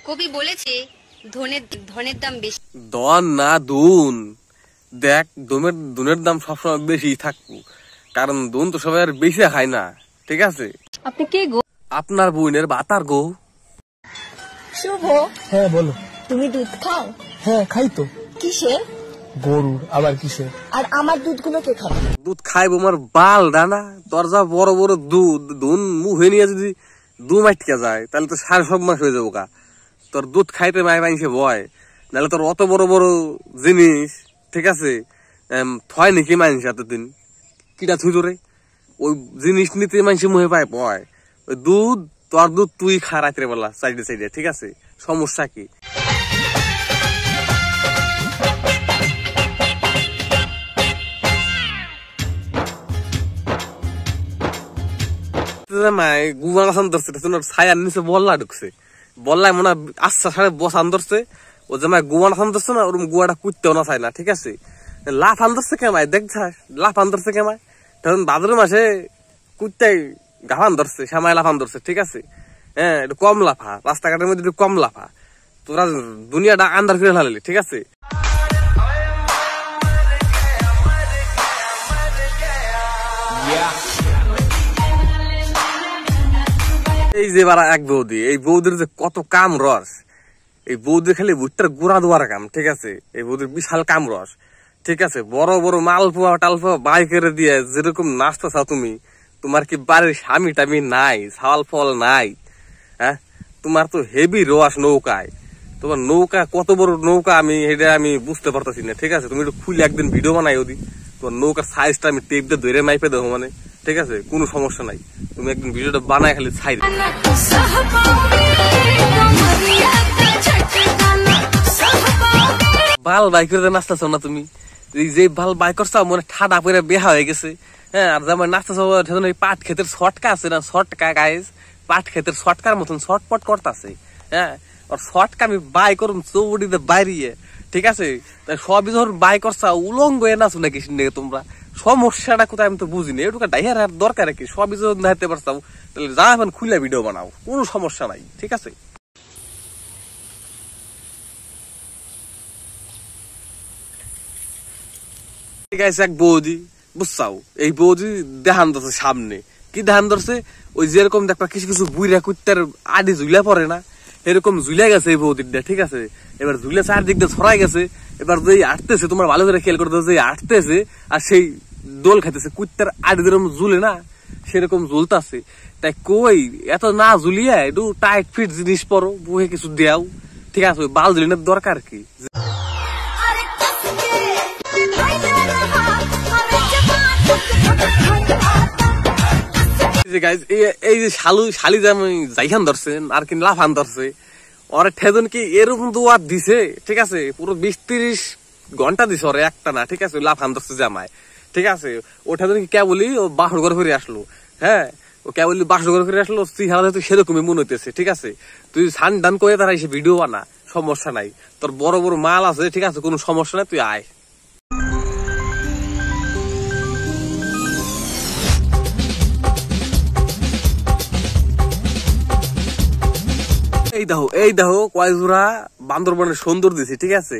কবি বলেছে ধনের দাম বেশি। দন না দুন। দেখ দুনের দাম সবসময় বেশি থাকবো, কারণ দুন তো সবাই আর বেশি খায় না। ঠিক আছে? আপনি কে গো? আপনার বোনের বাতার গো। শুভ, হ্যাঁ বলো। তুমি দুধ খাও? হ্যাঁ খাই তো। কিসের? গরুর। আবার কিসের? আর আমার দুধগুলো কে খাবে? দুধ খাইবো আমার বাল ডানা। তোর যা বড় বড় দুধ, দুন মুখে নিয়ে যদি দু মাইটকে যায় তাহলে তো সাড়ে সব মাস হয়ে যাবো গা। তোর দুধ খাইতে মায় মাইছে ভয়, নাহলে তোর অত বড় বড় জিনিস, ঠিক আছে, থয় নাকি মাইনস এতদিন কিটা থুই তোরে? ওই জিনিস নিতে মাইনসে মুহে পায় ভয়। ওই দুধ, তোর দুধ তুই খা রাত্রে বেলা সাইডে সাইডে, ঠিক আছে? সমস্যা কি? ছায়ার নিচে বল্লা ঢুকছে, বল্লায় মনে হয় আচ্ছা সাড়ে বসান ধরছে। ও জামাই গুয়ান আসান ধরছে না, ওরকম গুয়াটা কুটতেও না চায় না। ঠিক আছে? লাফ আন ধরছে কেমায়, দেখছাস লাফ আন ধরছে কেমায়? তখন ভাদ্র মাসে কুটতে গাফান ধরছে, শ্যামায় লাফান ধরছে। ঠিক আছে? হ্যাঁ, একটু কম লাফা, রাস্তাঘাটের মধ্যে একটু কম লাফা। তোরা দুনিয়াটা আন্দার ফিরে ফেলালি। ঠিক আছে? এই যে বারা এক বৌদি, এই বৌদির যে কত কাম রস, এই বৌদির খালি ভুট্টার গুড়া দেওয়ার কাম। ঠিক আছে? এই বৌদির বিশাল কাম রস। ঠিক আছে? বড় বড় মালপোয়া টালপোয়া বাই করে দিয়ে যেরকম নাস্তা চাও তুমি, তোমার কি বাড়ির স্বামী টামি নাই, ছাল ফল নাই? হ্যাঁ, তোমার তো হেভি রস নৌকায়। তোমার নৌকা কত বড় নৌকা আমি বুঝতে পারতেছি না। ঠিক আছে? তুমি একটু খুলে একদিন ভিডিও বানাই ওদি, তোমার নৌকার সাইজটা আমি টেপ দিয়ে ধরে মাইপে দেবো মানে। ঠিক আছে? কোনো সমস্যা নাই, তুমি একদিন ভিডিওটা বানায় খালি ছাই। বাল বাই করে নাচতেছ না তুমি? যে বাল বাই করছো মনে ঠাডা পরে বেহা হয়ে গেছে। হ্যাঁ, আর যেমন নাচতেছ পাট ক্ষেতের ছটকা আছে না, ছটকা গাইজ, পাট ক্ষেতের ছটকার মতন ছটপট করতেছে। হ্যাঁ, আর ছটকা আমি বাই করুম চৌড়িতে বাইরিয়ে। ঠিক আছে? তাই সবই যখন বাই করছা উলঙ্গ এ নাচো নাকি তোমরা? সমস্যাটা কোথায় আমি তো বুঝিনি। এটুকু ডাইয়ার আর দরকার কি? সবই যখন দেখতে পারছাও তাহলে যা এখন খুলে ভিডিও বানাও, কোনো সমস্যা নাই। ঠিক আছে? ঠিক আছে, এক বৌদি বুঝছাও, এই বৌদি দেহান ধরছে সামনে। কি দেহান ধরছে? ওই যেরকম দেখবা কিছু কিছু বুইরা কুত্তার আডি ঝুলা পড়ে না, এরকম ঝুলে গেছে এই বৌদিটা। ঠিক আছে? এবার ঝুলে চারদিক দিয়ে ছড়াই গেছে। এবার যে আটতেছে, তোমার ভালো করে খেয়াল করতে, যে আটতেছে আর সেই দোল খাইতেছে, কুত্তার আডি যেরকম ঝুলে না সেরকম ঝুলতাছে। তাই কই এত না ঝুলিয়ে একটু টাইট ফিট জিনিস পরো, বুহে কিছু দেও। ঠিক আছে? ওই বাল ঝুলিনের দরকার কি? এই যে শালি যেমন যাইখান ধরছেন আর কি লাফান ধরছে, ওরা ঠেজন কি এরকম দোয়ার দিছে। ঠিক আছে? পুরো 20-30 ঘন্টা দিছে ওরা একটা না। ঠিক আছে? লাফান ধরছে জামায়। ঠিক আছে? ও ঠেজন কি কেবলই ও বাসর ঘরে ফিরে আসলো। হ্যাঁ, ও কেবলই বাসর ঘরে ফিরে আসলো, সেরকমই মনে হইতেছে। ঠিক আছে? তুই সান ডান করে তারা এসে ভিডিও বানা, সমস্যা নাই। তোর বড় বড় মাল আছে। ঠিক আছে? কোনো সমস্যা নাই, তুই আয়। এই দেখো কয় জোড়া বান্দরবনের সুন্দর দিছি। ঠিক আছে?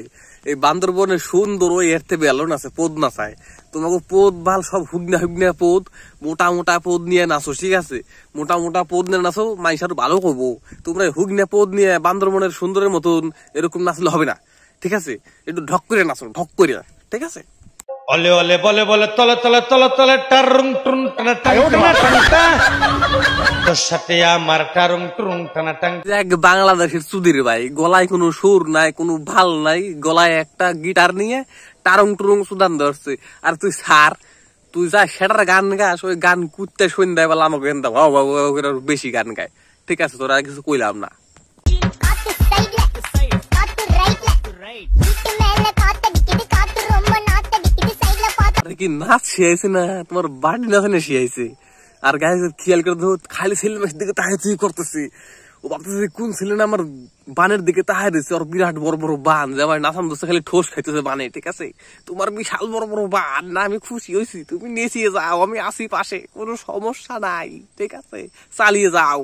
এই বান্দরবনের সুন্দর ওই এর থেকে বেলন আছে, পদ নাচায়। তোমাকে পদ বাল সব হুগনা হুগনা পদ, মোটা মোটা পদ নিয়ে নাচো। ঠিক আছে? মোটা মোটা পদ নিয়ে নাচো, মাইসার ভালো করবো। তোমরা হুগনা পদ নিয়ে বান্দরবনের সুন্দরের মতন এরকম নাচলে হবে না। ঠিক আছে? একটু ঢক করে নাচো, ঢক করে। ঠিক আছে? অলে অলে বলে বলে তলে তলে তলে তলে টারুং টুং টানা টাং তোর সাথে আমার টারুং টুং টানা টাং। এক বাংলাদেশের চুদির ভাই, গলায় কোনো সুর নাই, কোনো ভাল নাই, গলায় একটা গিটার নিয়ে টারুং টুরুং সুদান ধরছে। আর তুই সার, তুই যা সেটার গান গাস, ওই গান কুত্তে সন্ধ্যায় বেলা আমাকে বেশি গান গায়। ঠিক আছে? তোরা কিছু কইলাম না। কি নাচ শিয়াইছে না তোমার বাড়ি নাচনে শিয়াইছে। আর গায়ে খেয়াল করে ধর খালি ছেলে মেয়ের দিকে তাহাই তুই করতেছি। ও ভাবতেছে কোন ছেলে না আমার বানের দিকে তাহাই দিচ্ছে। ওর বিরাট বড় বড় বান, যে আমার নাচান দোষে খালি ঠোস খাইতেছে বানে। ঠিক আছে? তোমার বিশাল বড় বড় বান না, আমি খুশি হয়েছি। তুমি নেচিয়ে যাও, আমি আসি পাশে, কোনো সমস্যা নাই। ঠিক আছে? চালিয়ে যাও।